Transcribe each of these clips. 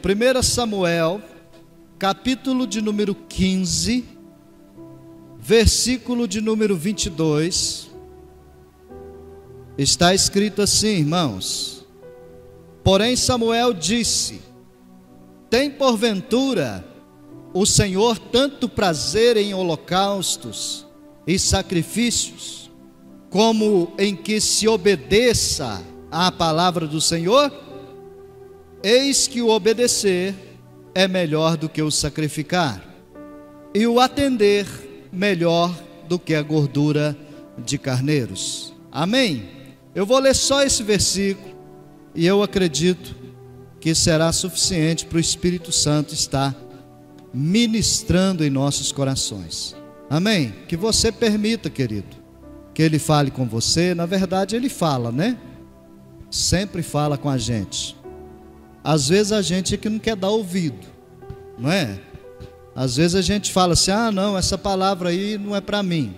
1 Samuel, capítulo de número 15, versículo de número 22, está escrito assim, irmãos: porém Samuel disse: tem porventura o Senhor tanto prazer em holocaustos e sacrifícios, como em que se obedeça à palavra do Senhor? Eis que o obedecer é melhor do que o sacrificar, e o atender melhor do que a gordura de carneiros. Amém? Eu vou ler só esse versículo, e eu acredito que será suficiente para o Espírito Santo estar ministrando em nossos corações. Amém? Que você permita, querido, que Ele fale com você. Na verdade Ele fala, né? Sempre fala com a gente. Às vezes a gente é que não quer dar ouvido, não é? Às vezes a gente fala assim: ah não, essa palavra aí não é para mim,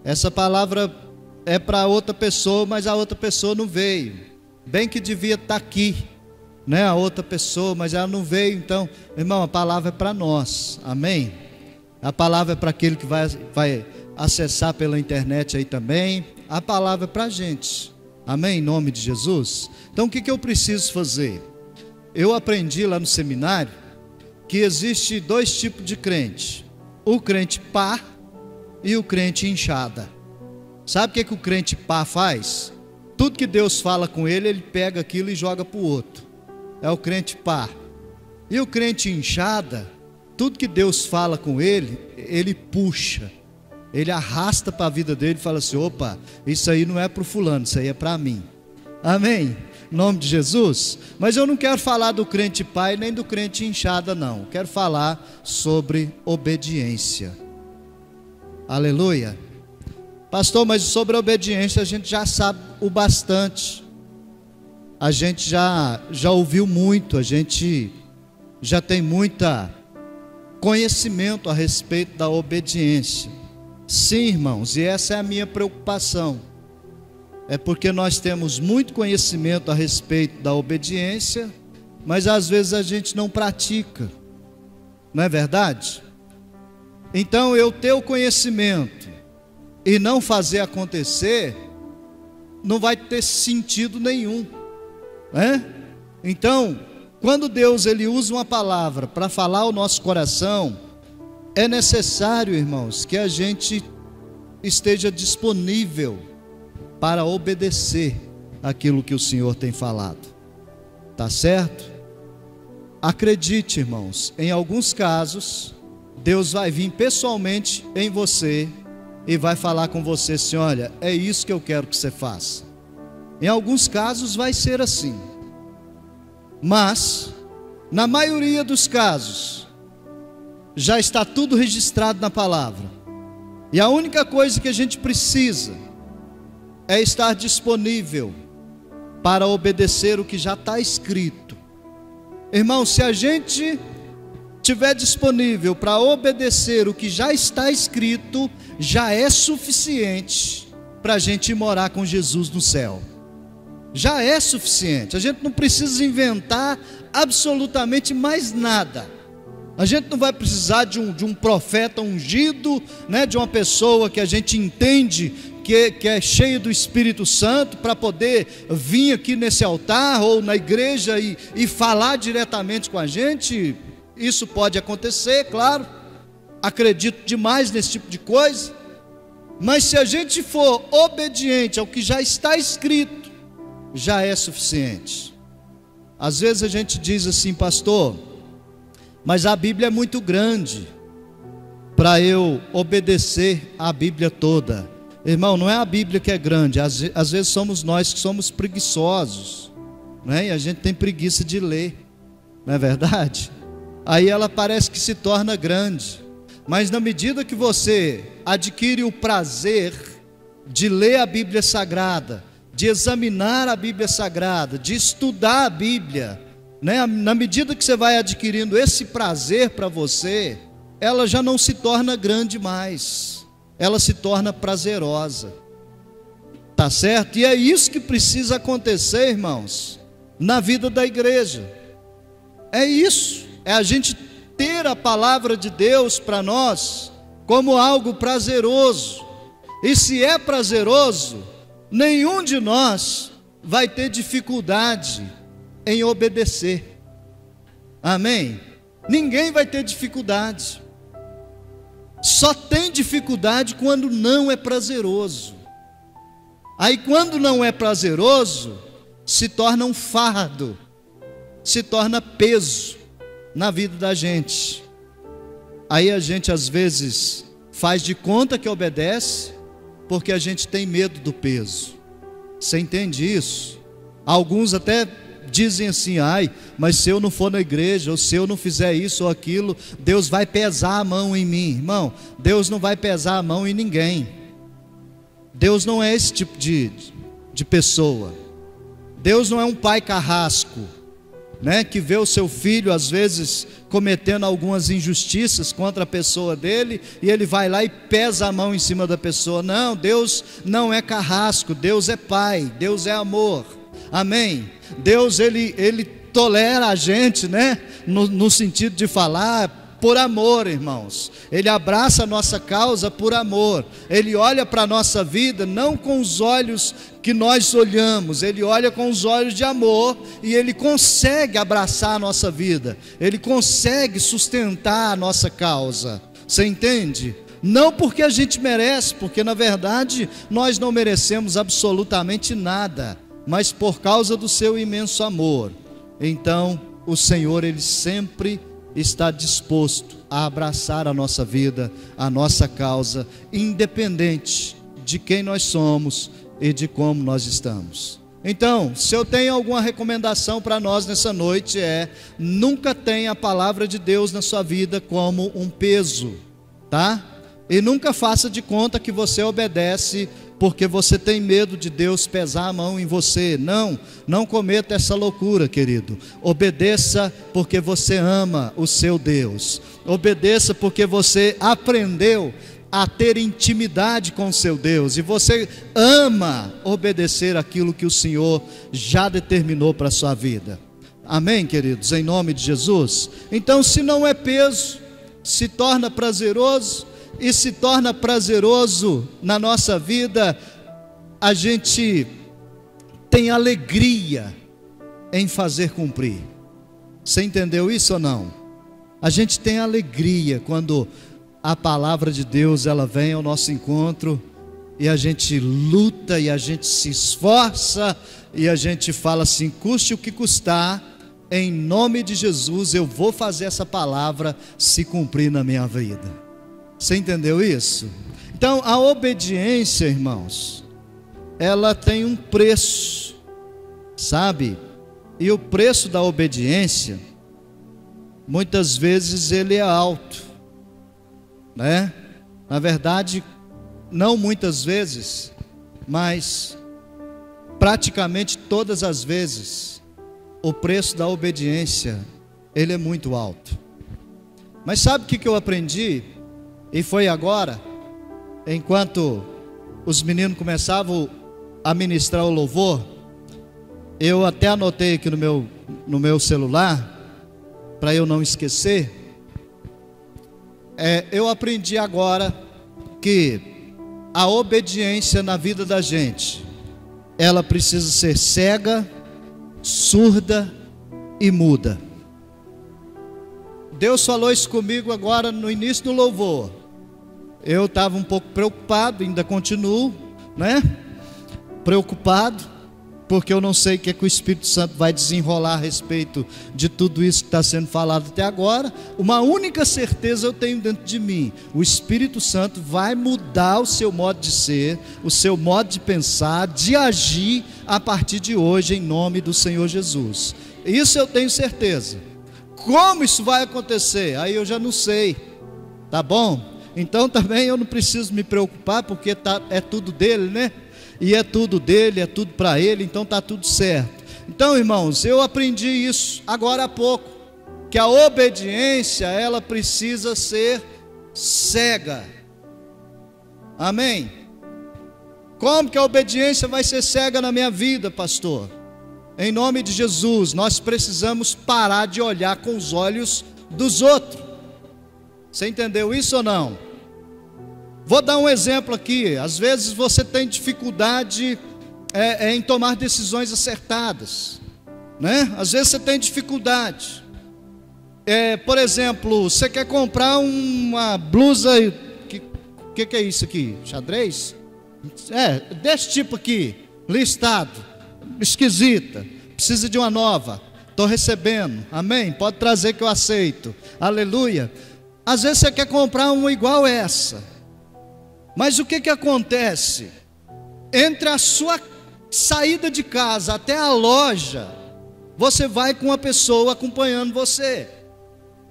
essa palavra é para outra pessoa, mas a outra pessoa não veio, bem que devia estar aqui, né? A outra pessoa, mas ela não veio. Então, irmão, a palavra é para nós, amém? A palavra é para aquele que vai acessar pela internet aí também. A palavra é para a gente, amém? Em nome de Jesus. Então o que eu preciso fazer? Eu aprendi lá no seminário que existe dois tipos de crente: o crente pá e o crente inchada. Sabe o que o crente pá faz? Tudo que Deus fala com ele, ele pega aquilo e joga para o outro. É o crente pá. E o crente inchada, tudo que Deus fala com ele, ele puxa, ele arrasta para a vida dele e fala assim: opa, isso aí não é para o fulano, isso aí é para mim. Amém? Em nome de Jesus. Mas eu não quero falar do crente pai nem do crente inchada, não. Quero falar sobre obediência. Aleluia. Pastor, mas sobre a obediência a gente já sabe o bastante. A gente já ouviu muito, a gente já tem muita conhecimento a respeito da obediência. Sim, irmãos, e essa é a minha preocupação. É porque nós temos muito conhecimento a respeito da obediência, mas às vezes a gente não pratica, não é verdade? Então eu ter o conhecimento e não fazer acontecer, não vai ter sentido nenhum, né? Então, quando Deus ele usa uma palavra para falar ao nosso coração, é necessário, irmãos, que a gente esteja disponível para obedecer aquilo que o Senhor tem falado. Tá certo? Acredite, irmãos, em alguns casos Deus vai vir pessoalmente em você e vai falar com você assim: olha, é isso que eu quero que você faça. Em alguns casos vai ser assim, mas na maioria dos casos já está tudo registrado na palavra, e a única coisa que a gente precisa é estar disponível para obedecer o que já está escrito. Irmão, se a gente estiver disponível para obedecer o que já está escrito, já é suficiente para a gente ir morar com Jesus no céu. Já é suficiente. A gente não precisa inventar absolutamente mais nada. A gente não vai precisar de um profeta ungido, né, de uma pessoa que a gente entende que é cheio do Espírito Santo, para poder vir aqui nesse altar ou na igreja e falar diretamente com a gente. Isso pode acontecer, claro, acredito demais nesse tipo de coisa, mas se a gente for obediente ao que já está escrito, já é suficiente. Às vezes a gente diz assim: pastor, mas a Bíblia é muito grande para eu obedecer a Bíblia toda. Irmão, não é a Bíblia que é grande, às vezes somos nós que somos preguiçosos, né? E a gente tem preguiça de ler, não é verdade? Aí ela parece que se torna grande, mas na medida que você adquire o prazer de ler a Bíblia Sagrada, de examinar a Bíblia Sagrada, de estudar a Bíblia, né? Na medida que você vai adquirindo esse prazer para você, ela já não se torna grande mais, ela se torna prazerosa. Tá certo? E é isso que precisa acontecer, irmãos, na vida da igreja. É isso, é a gente ter a palavra de Deus para nós como algo prazeroso. E se é prazeroso, nenhum de nós vai ter dificuldade em obedecer. Amém? Ninguém vai ter dificuldade. Só tem dificuldade quando não é prazeroso. Aí quando não é prazeroso, se torna um fardo, se torna peso na vida da gente. Aí a gente às vezes faz de conta que obedece, porque a gente tem medo do peso. Você entende isso? Alguns até dizem assim: ai, mas se eu não for na igreja, ou se eu não fizer isso ou aquilo, Deus vai pesar a mão em mim. Irmão, Deus não vai pesar a mão em ninguém. Deus não é esse tipo de pessoa. Deus não é um pai carrasco, né, que vê o seu filho às vezes cometendo algumas injustiças contra a pessoa dele, e ele vai lá e pesa a mão em cima da pessoa. Não, Deus não é carrasco. Deus é pai, Deus é amor. Amém? Deus ele tolera a gente, né, no sentido de falar por amor, irmãos. Ele abraça a nossa causa por amor. Ele olha para a nossa vida não com os olhos que nós olhamos, ele olha com os olhos de amor, e ele consegue abraçar a nossa vida, ele consegue sustentar a nossa causa. Você entende? Não porque a gente merece, porque na verdade nós não merecemos absolutamente nada, mas por causa do seu imenso amor. Então o Senhor, ele sempre está disposto a abraçar a nossa vida, a nossa causa, independente de quem nós somos e de como nós estamos. Então, se eu tenho alguma recomendação para nós nessa noite, nunca tenha a palavra de Deus na sua vida como um peso, tá? E nunca faça de conta que você obedece porque você tem medo de Deus pesar a mão em você. Não cometa essa loucura, querido. Obedeça porque você ama o seu Deus. Obedeça porque você aprendeu a ter intimidade com o seu Deus, e você ama obedecer aquilo que o Senhor já determinou para a sua vida. Amém, queridos? Em nome de Jesus. Então, se não é peso, se torna prazeroso, e se torna prazeroso na nossa vida, a gente tem alegria em fazer cumprir. Você entendeu isso ou não? A gente tem alegria quando a palavra de Deus, ela vem ao nosso encontro, e a gente luta, e a gente se esforça, e a gente fala assim: custe o que custar, em nome de Jesus eu vou fazer essa palavra se cumprir na minha vida. Você entendeu isso? Então a obediência, irmãos, ela tem um preço, sabe? E o preço da obediência, muitas vezes ele é alto, né? Na verdade, não muitas vezes, mas praticamente todas as vezes, o preço da obediência, ele é muito alto. Mas sabe o que eu aprendi? E foi agora, enquanto os meninos começavam a ministrar o louvor, eu até anotei aqui no meu celular, para eu não esquecer. Eu aprendi agora que a obediência na vida da gente, ela precisa ser cega, surda e muda. Deus falou isso comigo agora no início do louvor. Eu estava um pouco preocupado, ainda continuo, né? Preocupado, porque eu não sei o que o Espírito Santo vai desenrolar a respeito de tudo isso que está sendo falado até agora. Uma única certeza eu tenho dentro de mim: o Espírito Santo vai mudar o seu modo de ser, o seu modo de pensar, de agir a partir de hoje, em nome do Senhor Jesus. Isso eu tenho certeza. Como isso vai acontecer? Aí eu já não sei, tá bom? Então também eu não preciso me preocupar, porque é tudo dele, né? E é tudo dele, é tudo para ele, então está tudo certo. Então, irmãos, eu aprendi isso agora há pouco, que a obediência, ela precisa ser cega. Amém? Como que a obediência vai ser cega na minha vida, pastor? em nome de Jesus, nós precisamos parar de olhar com os olhos dos outros. Você entendeu isso ou não? Vou dar um exemplo aqui. Às vezes você tem dificuldade em tomar decisões acertadas, né? Às vezes você tem dificuldade. Por exemplo, você quer comprar uma blusa, que é isso aqui? Xadrez? Desse tipo aqui, listado, esquisita, precisa de uma nova. Estou recebendo, amém? Pode trazer que eu aceito, aleluia. Às vezes você quer comprar uma igual essa, mas o que acontece? Entre a sua saída de casa até a loja, você vai com uma pessoa acompanhando você.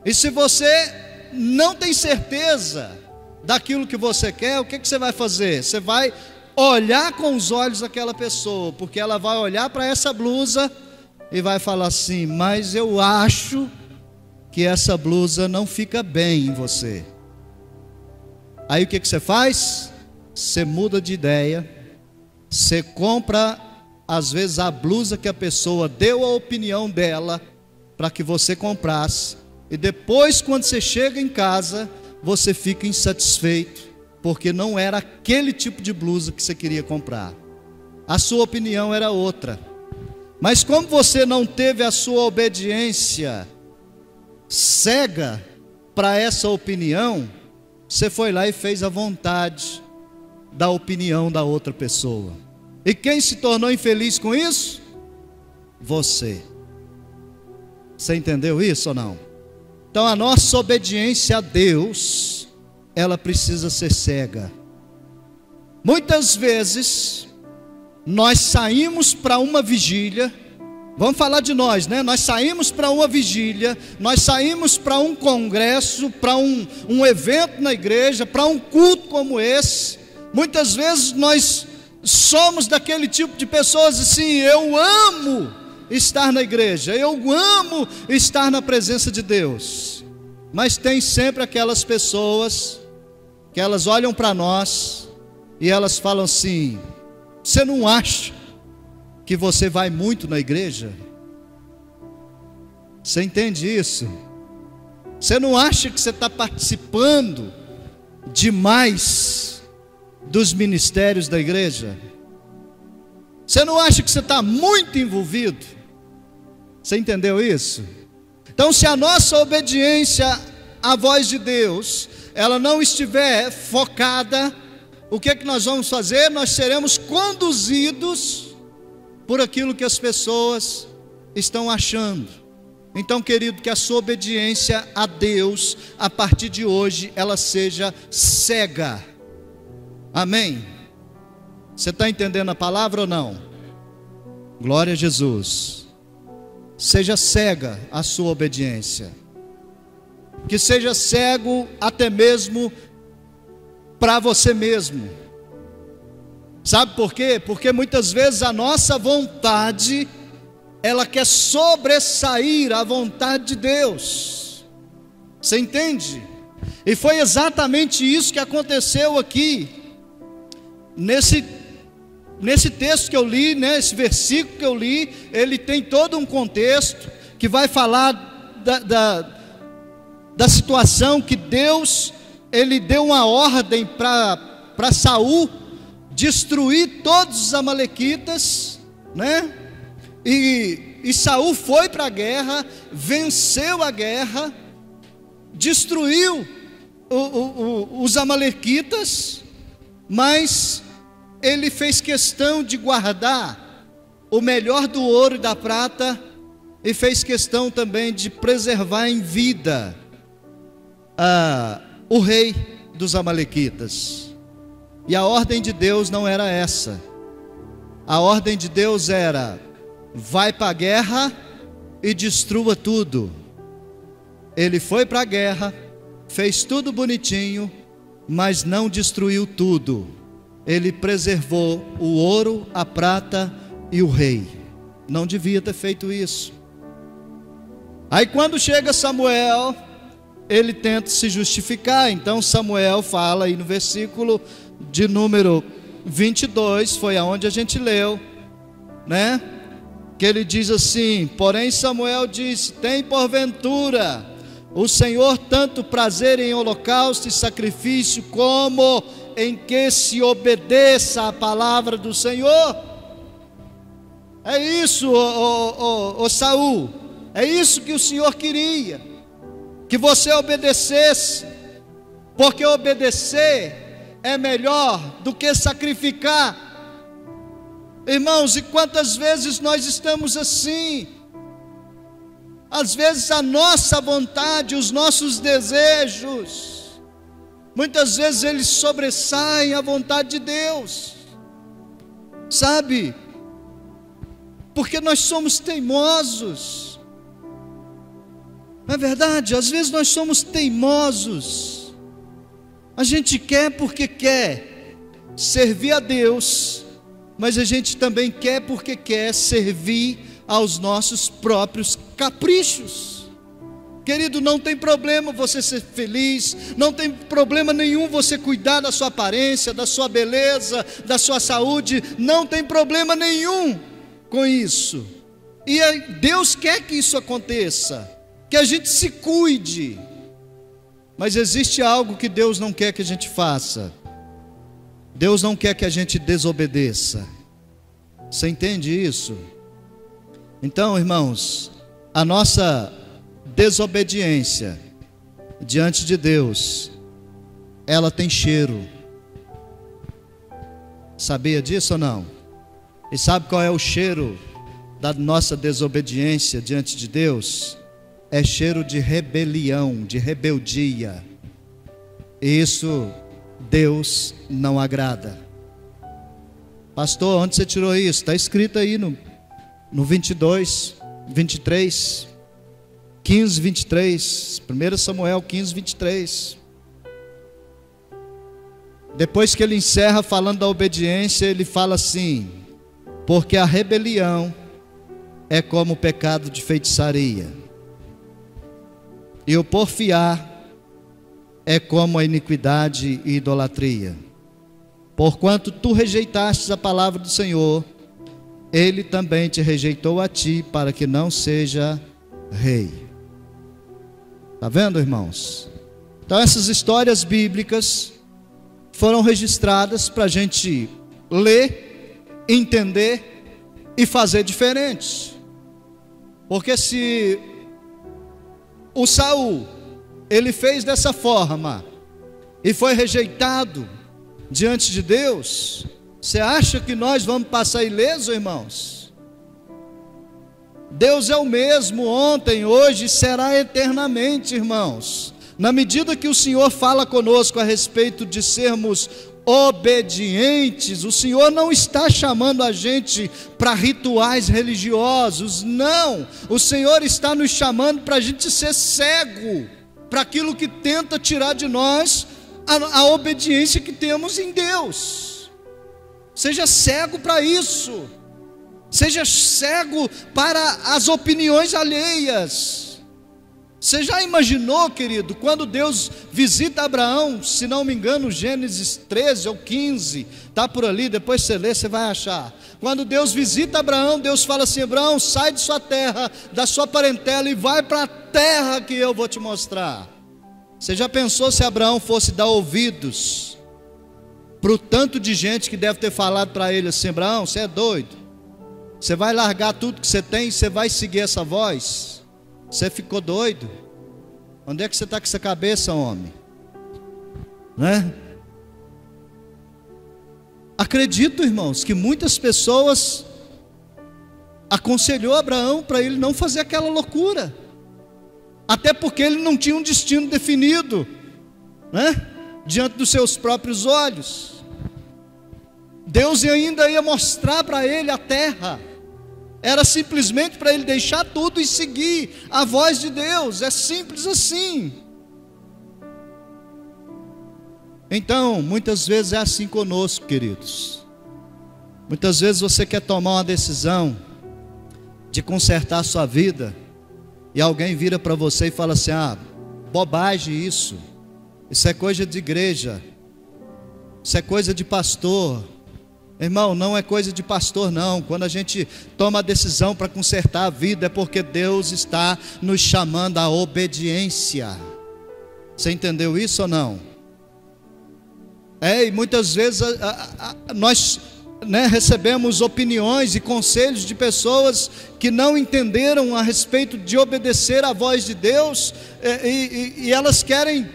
E se você não tem certeza daquilo que você quer, o que você vai fazer? Você vai olhar com os olhos daquela pessoa, porque ela vai olhar para essa blusa e vai falar assim: mas eu acho que essa blusa não fica bem em você. Aí o que você faz? Você muda de ideia, você compra às vezes a blusa que a pessoa deu a opinião dela para que você comprasse, e depois quando você chega em casa, você fica insatisfeito, porque não era aquele tipo de blusa que você queria comprar. A sua opinião era outra. Mas como você não teve a sua obediência cega para essa opinião, você foi lá e fez a vontade da opinião da outra pessoa. E quem se tornou infeliz com isso? Você. Você entendeu isso ou não? Então a nossa obediência a Deus, ela precisa ser cega. Muitas vezes nós saímos para uma vigília, vamos falar de nós, né? Nós saímos para uma vigília, nós saímos para um congresso, para um evento na igreja, para um culto como esse. Muitas vezes nós somos daquele tipo de pessoas assim: eu amo estar na igreja, eu amo estar na presença de Deus. Mas tem sempre aquelas pessoas que elas olham para nós e elas falam assim: você não acha que você vai muito na igreja? Você entende isso? Você não acha que você está participando demais dos ministérios da igreja? Você não acha que você está muito envolvido? Você entendeu isso? Então, se a nossa obediência à voz de Deus, ela não estiver focada, o que é que nós vamos fazer? Nós seremos conduzidos por aquilo que as pessoas estão achando. Então, querido, que a sua obediência a Deus, a partir de hoje, ela seja cega. Amém? Você está entendendo a palavra ou não? Glória a Jesus. Seja cega a sua obediência, que seja cego até mesmo para você mesmo. Sabe por quê? Porque muitas vezes a nossa vontade, ela quer sobressair a vontade de Deus. Você entende? E foi exatamente isso que aconteceu aqui, nesse texto que eu li, né, esse versículo que eu li, ele tem todo um contexto que vai falar da situação que Deus, ele deu uma ordem para Saul destruir todos os amalequitas, né? E Saul foi para a guerra, venceu a guerra, destruiu os amalequitas, mas ele fez questão de guardar o melhor do ouro e da prata, e fez questão também de preservar em vida o rei dos amalequitas. E a ordem de Deus não era essa. A ordem de Deus era: vai para a guerra e destrua tudo. Ele foi para a guerra, fez tudo bonitinho, mas não destruiu tudo. Ele preservou o ouro, a prata e o rei. Não devia ter feito isso. Aí quando chega Samuel, ele tenta se justificar. Então Samuel fala aí no versículo de número 22, foi aonde a gente leu, né? que ele diz assim: porém Samuel disse: tem porventura o Senhor tanto prazer em holocausto e sacrifício, como em que se obedeça a palavra do Senhor? É isso, Saul, é isso que o Senhor queria, que você obedecesse, porque obedecer é melhor do que sacrificar. Irmãos, e quantas vezes nós estamos assim? Às vezes a nossa vontade, os nossos desejos, muitas vezes eles sobressaem a vontade de Deus, sabe? Porque nós somos teimosos, não é verdade? Às vezes nós somos teimosos, a gente quer porque quer servir a Deus, mas a gente também quer porque quer servir aos nossos próprios caprichos. Querido, não tem problema você ser feliz, não tem problema nenhum você cuidar da sua aparência, da sua beleza, da sua saúde, não tem problema nenhum com isso. E Deus quer que isso aconteça, que a gente se cuide. Mas existe algo que Deus não quer que a gente faça. Deus não quer que a gente desobedeça. Você entende isso? Então, irmãos, a nossa desobediência diante de Deus, ela tem cheiro. Sabia disso ou não? E sabe qual é o cheiro da nossa desobediência diante de Deus? É cheiro de rebelião, de rebeldia. E isso Deus não agrada. Pastor, onde você tirou isso? Está escrito aí no 22, 23, 15, 23, 1 Samuel 15, 23. Depois que ele encerra falando da obediência, ele fala assim: porque a rebelião é como o pecado de feitiçaria, e o porfiar é como a iniquidade e idolatria. Porquanto tu rejeitastes a palavra do Senhor, Ele também te rejeitou a ti, para que não seja rei. Está vendo, irmãos? Então essas histórias bíblicas foram registradas para a gente ler, entender e fazer diferente. Porque se o Saul, ele fez dessa forma e foi rejeitado diante de Deus, você acha que nós vamos passar ileso, irmãos? Deus é o mesmo ontem, hoje e será eternamente, irmãos. Na medida que o Senhor fala conosco a respeito de sermos obedientes, o Senhor não está chamando a gente para rituais religiosos, não. O Senhor está nos chamando para a gente ser cego para aquilo que tenta tirar de nós a obediência que temos em Deus. Seja cego para isso. Seja cego para as opiniões alheias. Você já imaginou, querido, quando Deus visita Abraão, se não me engano, Gênesis 13 ou 15, está por ali, depois você lê, você vai achar. Quando Deus visita Abraão, Deus fala assim: Abraão, sai de sua terra, da sua parentela e vai para a terra que eu vou te mostrar. Você já pensou se Abraão fosse dar ouvidos para o tanto de gente que deve ter falado para ele assim: Abraão, você é doido, você vai largar tudo que você tem e você vai seguir essa voz? Você ficou doido? Onde é que você está com essa cabeça, homem? Né? Acredito, irmãos, que muitas pessoas aconselhou Abraão para ele não fazer aquela loucura, até porque ele não tinha um destino definido, né? Diante dos seus próprios olhos. Deus ainda ia mostrar para ele a terra. Era simplesmente para ele deixar tudo e seguir a voz de Deus. É simples assim. Então, muitas vezes é assim conosco, queridos. Muitas vezes você quer tomar uma decisão de consertar a sua vida, e alguém vira para você e fala assim: ah, bobagem isso é coisa de igreja, isso é coisa de pastor, Irmão, não é coisa de pastor não. Quando a gente toma a decisão para consertar a vida, é porque Deus está nos chamando à obediência. Você entendeu isso ou não? E muitas vezes nós recebemos opiniões e conselhos de pessoas que não entenderam a respeito de obedecer à voz de Deus, e elas querem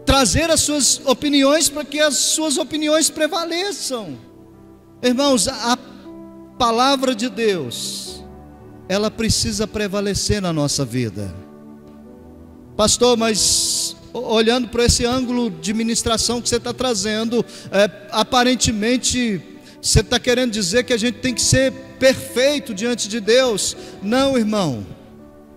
trazer as suas opiniões para que as suas opiniões prevaleçam. Irmãos, a palavra de Deus, ela precisa prevalecer na nossa vida. Pastor, mas olhando para esse ângulo de ministração que você está trazendo, aparentemente você está querendo dizer que a gente tem que ser perfeito diante de Deus. Não, irmão,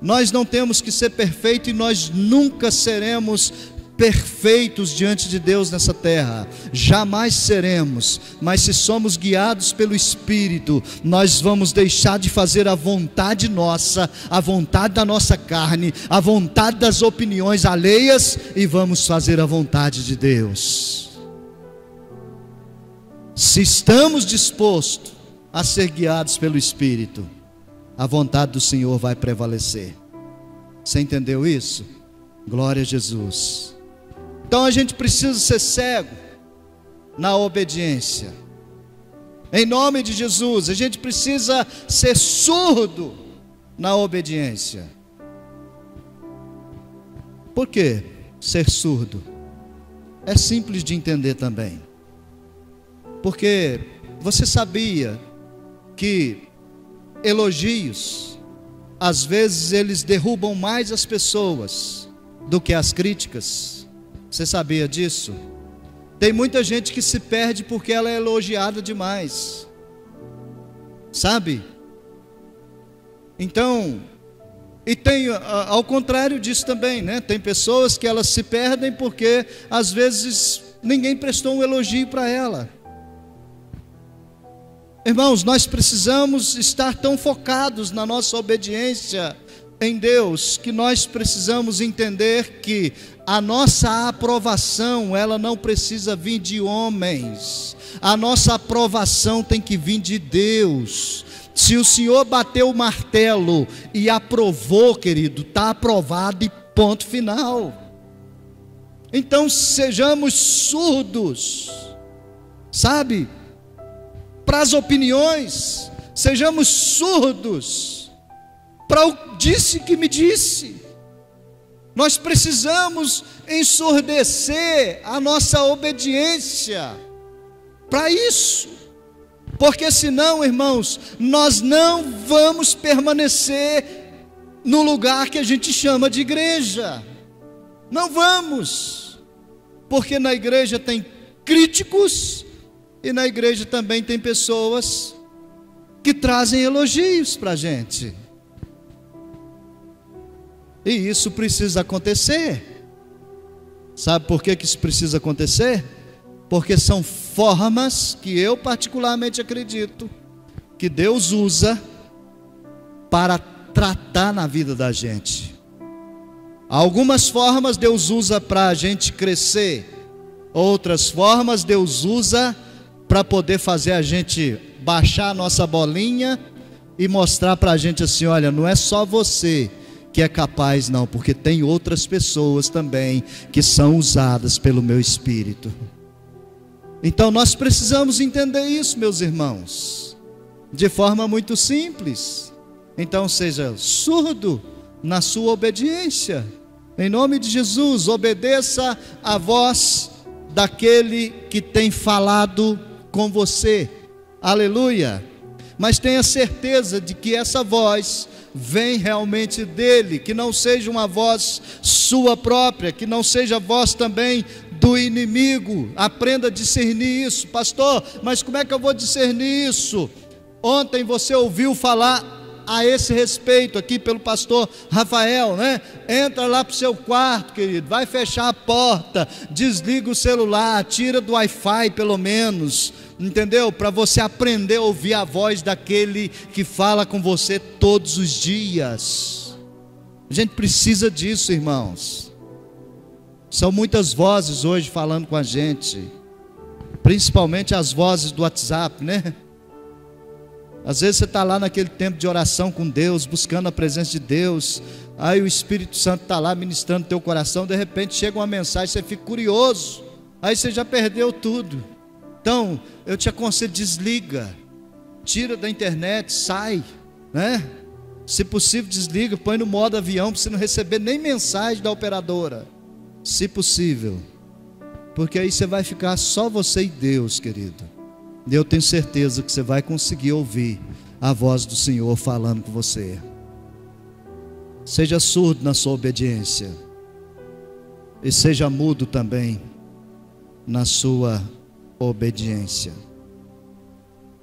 nós não temos que ser perfeito, e nós nunca seremos perfeitos diante de Deus nessa terra, jamais seremos. Mas se somos guiados pelo Espírito, nós vamos deixar de fazer a vontade nossa, a vontade da nossa carne, a vontade das opiniões alheias, e vamos fazer a vontade de Deus. Se estamos dispostos a ser guiados pelo Espírito, a vontade do Senhor vai prevalecer. Você entendeu isso? Glória a Jesus. Então a gente precisa ser cego na obediência. Em nome de Jesus, a gente precisa ser surdo na obediência. Por quê ser surdo? É simples de entender também. Porque você sabia que elogios, às vezes eles derrubam mais as pessoas do que as críticas? Você sabia disso? Tem muita gente que se perde porque ela é elogiada demais, sabe? Então, e tem ao contrário disso também, né? Tem pessoas que elas se perdem porque às vezes ninguém prestou um elogio para ela. Irmãos, nós precisamos estar tão focados na nossa obediência em Deus, que nós precisamos entender que a nossa aprovação, ela não precisa vir de homens. A nossa aprovação tem que vir de Deus. Se o Senhor bateu o martelo e aprovou, querido, está aprovado e ponto final. Então sejamos surdos, sabe, para as opiniões. Sejamos surdos para o disse que me disse. Nós precisamos ensurdecer a nossa obediência para isso, porque senão, irmãos, nós não vamos permanecer no lugar que a gente chama de igreja. Não vamos, porque na igreja tem críticos, e na igreja também tem pessoas que trazem elogios para a gente. E isso precisa acontecer. Sabe por que isso precisa acontecer? Porque são formas que eu particularmente acredito que Deus usa para tratar na vida da gente. Algumas formas Deus usa para a gente crescer, outras formas Deus usa para poder fazer a gente baixar a nossa bolinha e mostrar para a gente assim: olha, não é só você que é capaz, não, porque tem outras pessoas também que são usadas pelo meu Espírito. Então nós precisamos entender isso, meus irmãos, de forma muito simples. Então seja surdo na sua obediência, em nome de Jesus. Obedeça a voz daquele que tem falado com você, aleluia. Mas tenha certeza de que essa voz vem realmente dele, que não seja uma voz sua própria, que não seja a voz também do inimigo. Aprenda a discernir isso. Pastor, mas como é que eu vou discernir isso? Ontem você ouviu falar a esse respeito aqui pelo pastor Rafael, né? Entra lá para o seu quarto, querido, vai fechar a porta, desliga o celular, tira do Wi-Fi pelo menos, entendeu? Para você aprender a ouvir a voz daquele que fala com você todos os dias. A gente precisa disso, irmãos. São muitas vozes hoje falando com a gente. principalmente as vozes do WhatsApp, né? Às vezes você está lá naquele tempo de oração com Deus, buscando a presença de Deus, aí o Espírito Santo está lá ministrando teu coração, de repente chega uma mensagem, você fica curioso, aí você já perdeu tudo. Então, eu te aconselho, desliga, tira da internet, sai, né? Se possível, desliga, põe no modo avião, para você não receber nem mensagem da operadora, se possível, porque aí você vai ficar só você e Deus, querido. E eu tenho certeza que você vai conseguir ouvir a voz do Senhor falando com você. Seja surdo na sua obediência, e seja mudo também na sua obediência.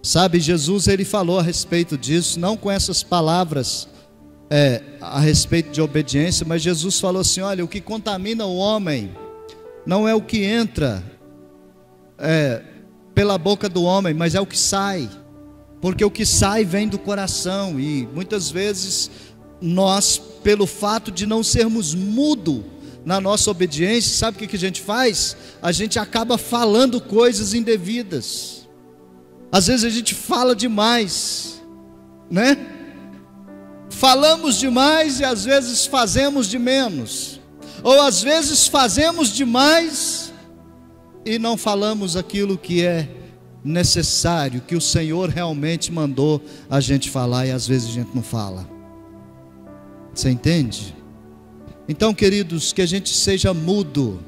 Sabe, Jesus, ele falou a respeito disso, não com essas palavras a respeito de obediência, mas Jesus falou assim: olha, o que contamina o homem não é o que entra pela boca do homem, mas é o que sai, porque o que sai vem do coração. E muitas vezes nós, pelo fato de não sermos mudos na nossa obediência, sabe o que a gente faz? A gente acaba falando coisas indevidas. Às vezes a gente fala demais, né? Falamos demais e às vezes fazemos de menos, ou às vezes fazemos demais e não falamos aquilo que é necessário, que o Senhor realmente mandou a gente falar, e às vezes a gente não fala. Você entende? Então, queridos, que a gente seja mudo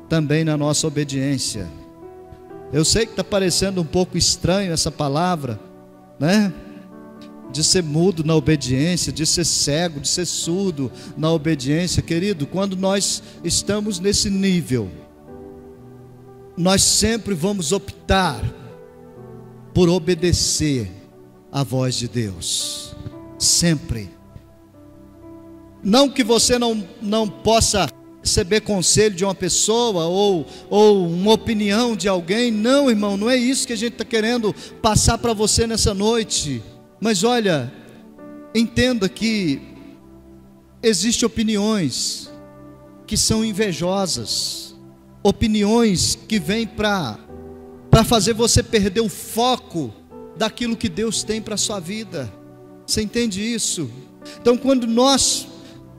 também na nossa obediência. Eu sei que está parecendo um pouco estranho essa palavra, né? De ser mudo na obediência, de ser cego, de ser surdo na obediência. Querido, quando nós estamos nesse nível, nós sempre vamos optar por obedecer a voz de Deus, sempre. Não que você não possa receber conselho de uma pessoa, ou uma opinião de alguém, não, irmão, não é isso que a gente está querendo passar para você nessa noite. Mas olha, entenda que existem opiniões que são invejosas, opiniões que vêm para fazer você perder o foco daquilo que Deus tem para a sua vida. Você entende isso? Então, quando nós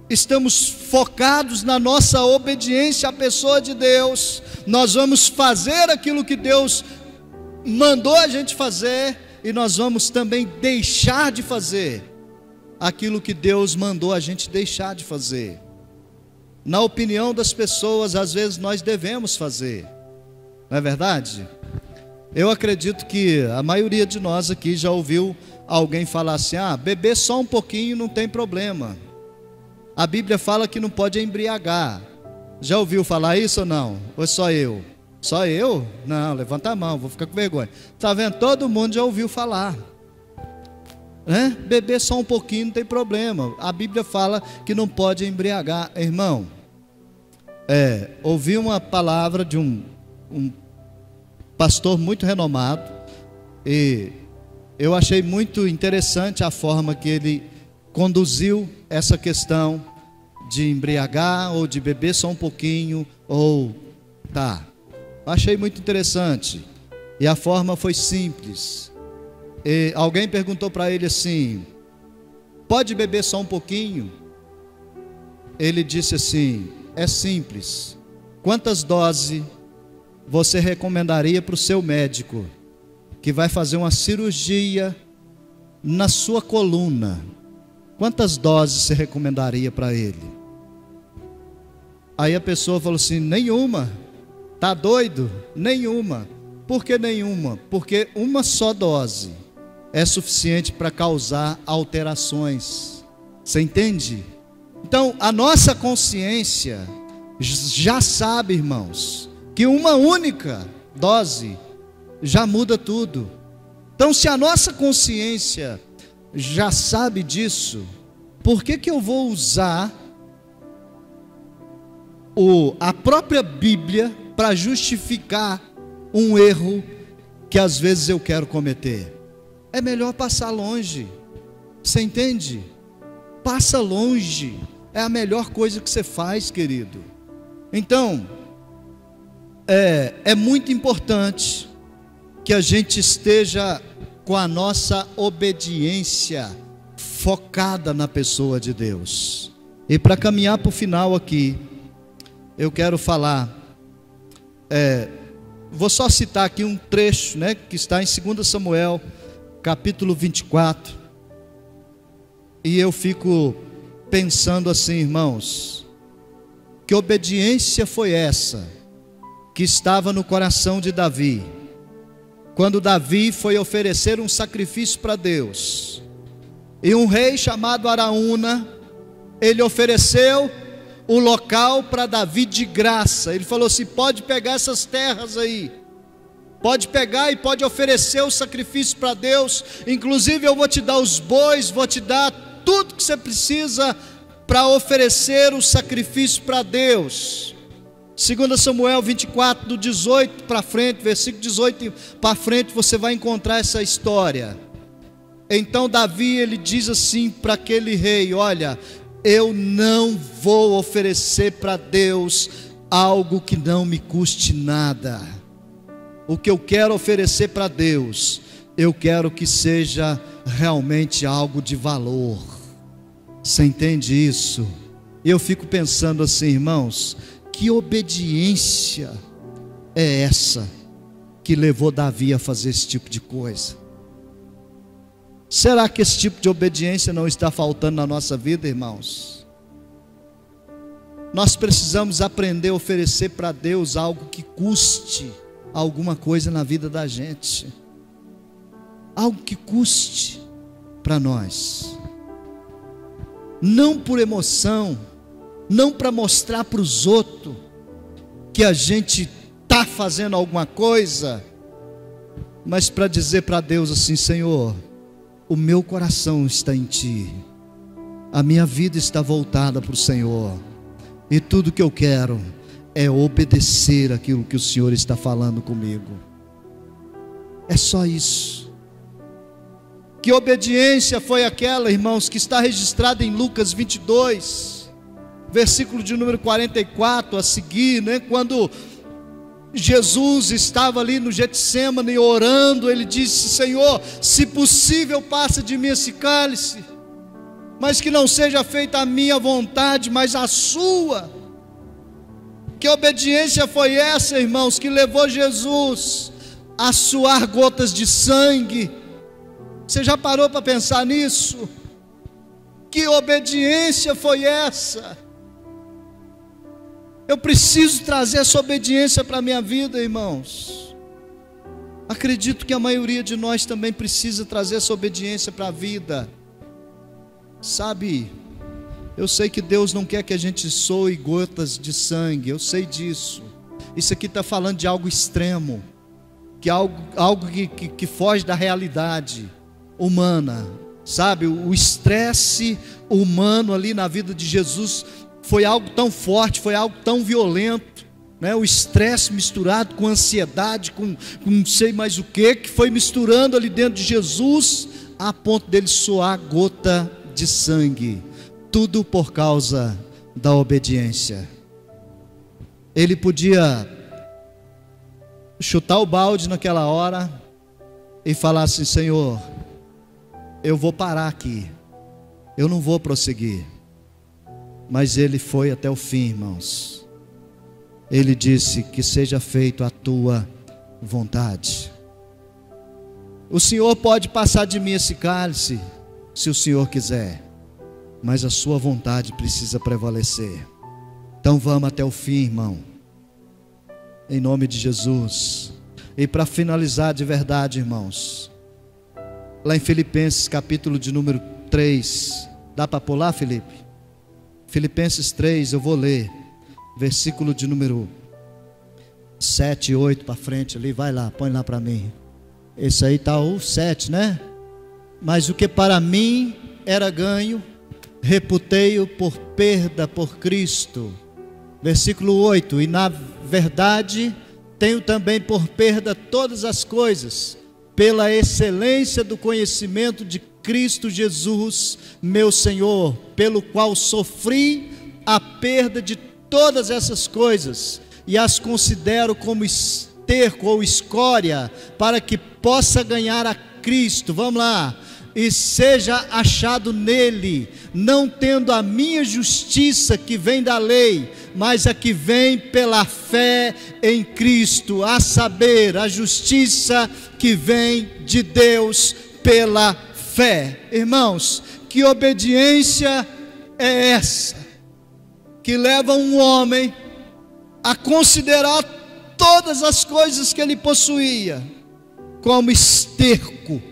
estamos focados na nossa obediência à pessoa de Deus, nós vamos fazer aquilo que Deus mandou a gente fazer, e nós vamos também deixar de fazer aquilo que Deus mandou a gente deixar de fazer. Na opinião das pessoas, às vezes nós devemos fazer, não é verdade? Eu acredito que a maioria de nós aqui já ouviu alguém falar assim: beber só um pouquinho não tem problema. A Bíblia fala que não pode embriagar. Já ouviu falar isso ou não? Ou só eu? Só eu? Não, levanta a mão, vou ficar com vergonha. Está vendo? Todo mundo já ouviu falar, né? Beber só um pouquinho não tem problema. A Bíblia fala que não pode embriagar. Irmão, ouvi uma palavra de um pastor muito renomado, e eu achei muito interessante a forma que ele conduziu essa questão de embriagar ou de beber só um pouquinho, achei muito interessante, e a forma foi simples. E alguém perguntou para ele assim: pode beber só um pouquinho? Ele disse assim: é simples. Quantas doses você recomendaria para o seu médico, que vai fazer uma cirurgia na sua coluna? Quantas doses você recomendaria para ele? Aí a pessoa falou assim: nenhuma. Tá doido? Nenhuma. Por que nenhuma? Porque uma só dose é suficiente para causar alterações. Você entende? Então, a nossa consciência já sabe, irmãos, que uma única dose já muda tudo. Então, se a nossa consciência já sabe disso, por que eu vou usar a própria Bíblia para justificar um erro que às vezes eu quero cometer? É melhor passar longe. Você entende? Passa longe. É a melhor coisa que você faz, querido. Então, é muito importante que a gente esteja com a nossa obediência focada na pessoa de Deus. E para caminhar para o final aqui, eu quero falar, vou só citar aqui um trecho, né, que está em 2 Samuel, capítulo 24, e eu fico pensando assim, irmãos, que obediência foi essa que estava no coração de Davi, quando Davi foi oferecer um sacrifício para Deus, e um rei chamado Araúna, ele ofereceu o local para Davi de graça. Ele falou assim: pode pegar essas terras aí, pode pegar e pode oferecer o sacrifício para Deus, inclusive eu vou te dar os bois, vou te dar tudo que você precisa para oferecer o sacrifício para Deus. 2 Samuel 24, do 18 para frente, versículo 18 para frente, você vai encontrar essa história. Então Davi, ele diz assim para aquele rei: olha, eu não vou oferecer para Deus algo que não me custe nada. O que eu quero oferecer para Deus, eu quero que seja realmente algo de valor. Você entende isso? E eu fico pensando assim, irmãos, que obediência é essa que levou Davi a fazer esse tipo de coisa? Será que esse tipo de obediência não está faltando na nossa vida, irmãos? Nós precisamos aprender a oferecer para Deus algo que custe alguma coisa na vida da gente, algo que custe para nós, não por emoção, não para mostrar para os outros que a gente está fazendo alguma coisa, mas para dizer para Deus assim: Senhor, o meu coração está em Ti, a minha vida está voltada para o Senhor, e tudo que eu quero é obedecer aquilo que o Senhor está falando comigo. É só isso. Que obediência foi aquela, irmãos, que está registrada em Lucas 22, versículo de número 44 a seguir, né? Quando Jesus estava ali no Getsêmani orando, ele disse: Senhor, se possível passa de mim esse cálice, mas que não seja feita a minha vontade, mas a sua. Que obediência foi essa, irmãos, que levou Jesus a suar gotas de sangue? Você já parou para pensar nisso? Que obediência foi essa? Eu preciso trazer essa obediência para a minha vida, irmãos. Acredito que a maioria de nós também precisa trazer essa obediência para a vida. Sabe, eu sei que Deus não quer que a gente soe gotas de sangue, eu sei disso. Isso aqui está falando de algo extremo, que algo que foge da realidade humana, sabe? O estresse humano ali na vida de Jesus foi algo tão forte, foi algo tão violento, né? O estresse misturado com ansiedade, com não sei mais o que foi misturando ali dentro de Jesus, a ponto dele soar gota de sangue. Tudo por causa da obediência. Ele podia chutar o balde naquela hora e falar assim: Senhor, eu vou parar aqui, eu não vou prosseguir. Mas ele foi até o fim, irmãos. Ele disse: que seja feito a tua vontade. O Senhor pode passar de mim esse cálice, se o Senhor quiser, mas a sua vontade precisa prevalecer. Então vamos até o fim, irmão, em nome de Jesus. E para finalizar de verdade, irmãos, lá em Filipenses capítulo de número 3, dá para pular, Felipe? Filipenses 3, eu vou ler, versículo de número 7 e 8 para frente ali, vai lá, põe lá para mim. Esse aí está o 7, né? Mas o que para mim era ganho, reputei-o por perda por Cristo. Versículo 8: e na verdade tenho também por perda todas as coisas, pela excelência do conhecimento de Cristo Jesus, meu Senhor, pelo qual sofri a perda de todas essas coisas, e as considero como esterco ou escória, para que possa ganhar a Cristo. Vamos lá. E seja achado nele, não tendo a minha justiça que vem da lei, mas a que vem pela fé em Cristo, a saber, a justiça que vem de Deus pela fé. Irmãos, que obediência é essa, que leva um homem a considerar todas as coisas que ele possuía como esterco,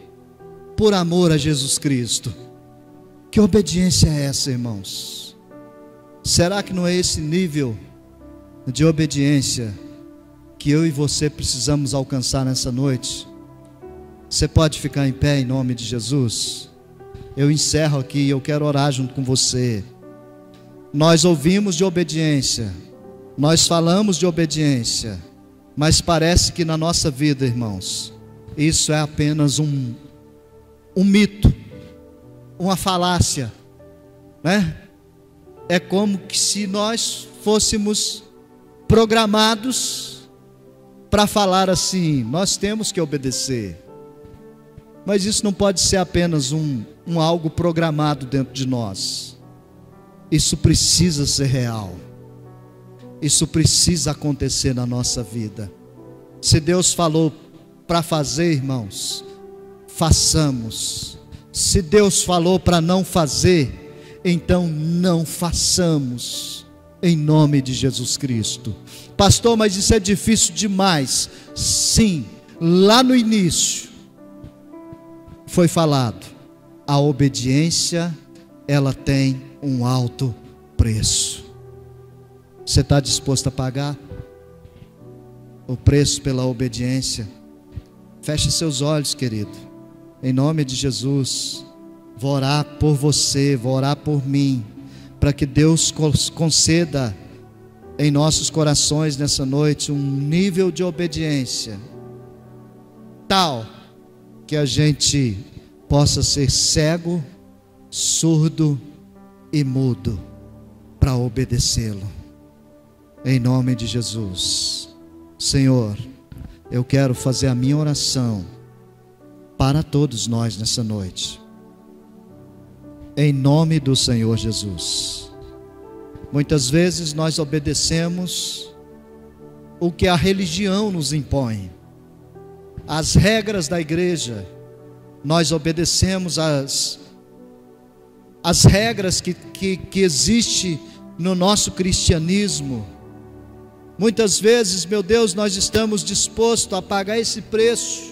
por amor a Jesus Cristo? Que obediência é essa, irmãos? Será que não é esse nível de obediência que eu e você precisamos alcançar nessa noite? Você pode ficar em pé em nome de Jesus? Eu encerro aqui e eu quero orar junto com você. Nós ouvimos de obediência, nós falamos de obediência, mas parece que na nossa vida, irmãos, isso é apenas um mito, uma falácia, né? É como que se nós fôssemos programados para falar assim: nós temos que obedecer. Mas isso não pode ser apenas um algo programado dentro de nós. Isso precisa ser real. Isso precisa acontecer na nossa vida. Se Deus falou para fazer, irmãos, façamos. Se Deus falou para não fazer, então não façamos, em nome de Jesus Cristo. Pastor, mas isso é difícil demais. Sim, lá no início foi falado, a obediência, ela tem um alto preço. Você está disposto a pagar o preço pela obediência? Feche seus olhos, querido. Em nome de Jesus, vou orar por você, vou orar por mim, para que Deus conceda em nossos corações nessa noite um nível de obediência tal que a gente possa ser cego, surdo e mudo para obedecê-lo. Em nome de Jesus. Senhor, eu quero fazer a minha oração para todos nós nessa noite, em nome do Senhor Jesus. Muitas vezes nós obedecemos o que a religião nos impõe, as regras da igreja. Nós obedecemos as regras que existe no nosso cristianismo. Muitas vezes, meu Deus, nós estamos dispostos a pagar esse preço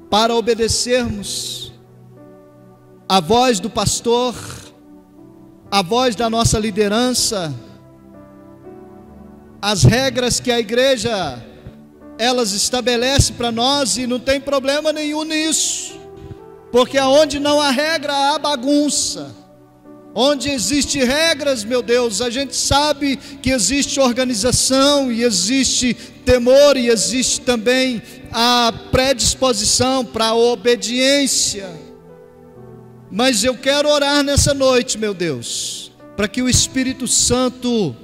para obedecermos a voz do pastor, a voz da nossa liderança, as regras que a igreja elas estabelecem para nós, e não tem problema nenhum nisso, porque aonde não há regra há bagunça. Onde existe regras, meu Deus, a gente sabe que existe organização, e existe temor, e existe também a predisposição para a obediência. Mas eu quero orar nessa noite, meu Deus, para que o Espírito Santo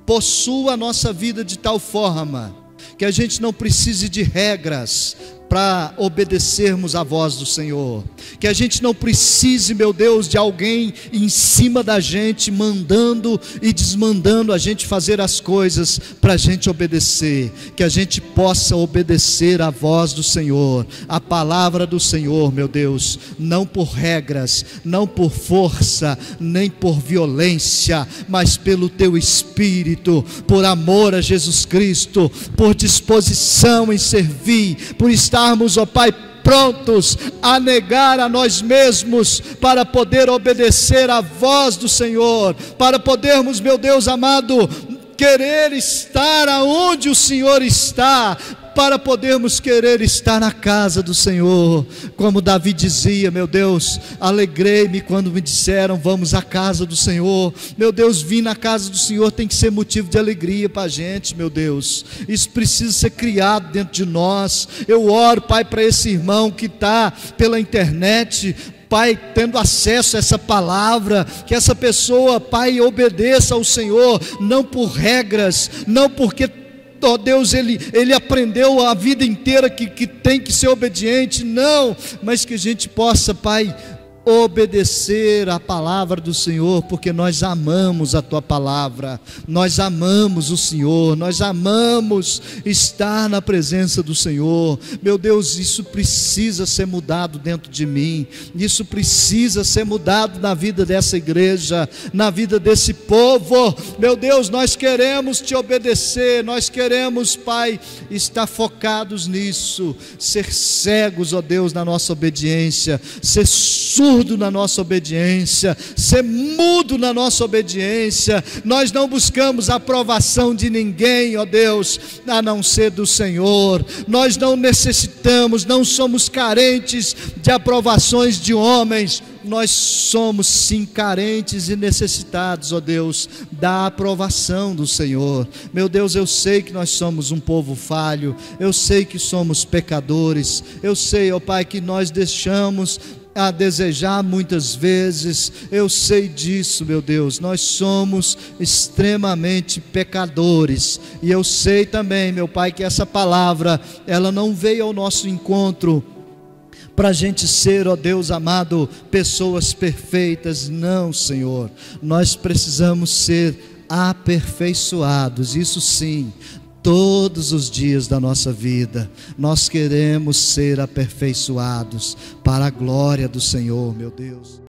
possua a nossa vida de tal forma que a gente não precise de regras para obedecermos a voz do Senhor, que a gente não precise, meu Deus, de alguém em cima da gente, mandando e desmandando a gente fazer as coisas para a gente obedecer, que a gente possa obedecer a voz do Senhor, a palavra do Senhor, meu Deus, não por regras, não por força, nem por violência, mas pelo Teu Espírito, por amor a Jesus Cristo, por disposição em servir, por estarmos, ó Pai, prontos a negar a nós mesmos para poder obedecer à voz do Senhor, para podermos, meu Deus amado, querer estar aonde o Senhor está, para podermos querer estar na casa do Senhor. Como Davi dizia, meu Deus, alegrei-me quando me disseram vamos à casa do Senhor. Meu Deus, vir na casa do Senhor tem que ser motivo de alegria para a gente, meu Deus. Isso precisa ser criado dentro de nós. Eu oro, Pai, para esse irmão que está pela internet. Pai, tendo acesso a essa palavra, que essa pessoa, Pai, obedeça ao Senhor, não por regras, não porque, ó Deus, ele aprendeu a vida inteira que tem que ser obediente, não, mas que a gente possa, Pai, obedecer a palavra do Senhor, porque nós amamos a tua palavra, nós amamos o Senhor, nós amamos estar na presença do Senhor. Meu Deus, isso precisa ser mudado dentro de mim, isso precisa ser mudado na vida dessa igreja, na vida desse povo. Meu Deus, nós queremos te obedecer, nós queremos, Pai, estar focados nisso, ser cegos, ó Deus, na nossa obediência, ser surdo na nossa obediência, ser mudo na nossa obediência. Nós não buscamos a aprovação de ninguém, ó Deus, a não ser do Senhor. Nós não necessitamos, não somos carentes de aprovações de homens. Nós somos sim carentes e necessitados, ó Deus, da aprovação do Senhor. Meu Deus, eu sei que nós somos um povo falho, eu sei que somos pecadores, eu sei, ó Pai, que nós deixamos a desejar muitas vezes, eu sei disso, meu Deus, nós somos extremamente pecadores, e eu sei também, meu Pai, que essa palavra, ela não veio ao nosso encontro para a gente ser, ó Deus amado, pessoas perfeitas, não, Senhor, nós precisamos ser aperfeiçoados, isso sim, todos os dias da nossa vida, nós queremos ser aperfeiçoados para a glória do Senhor, meu Deus.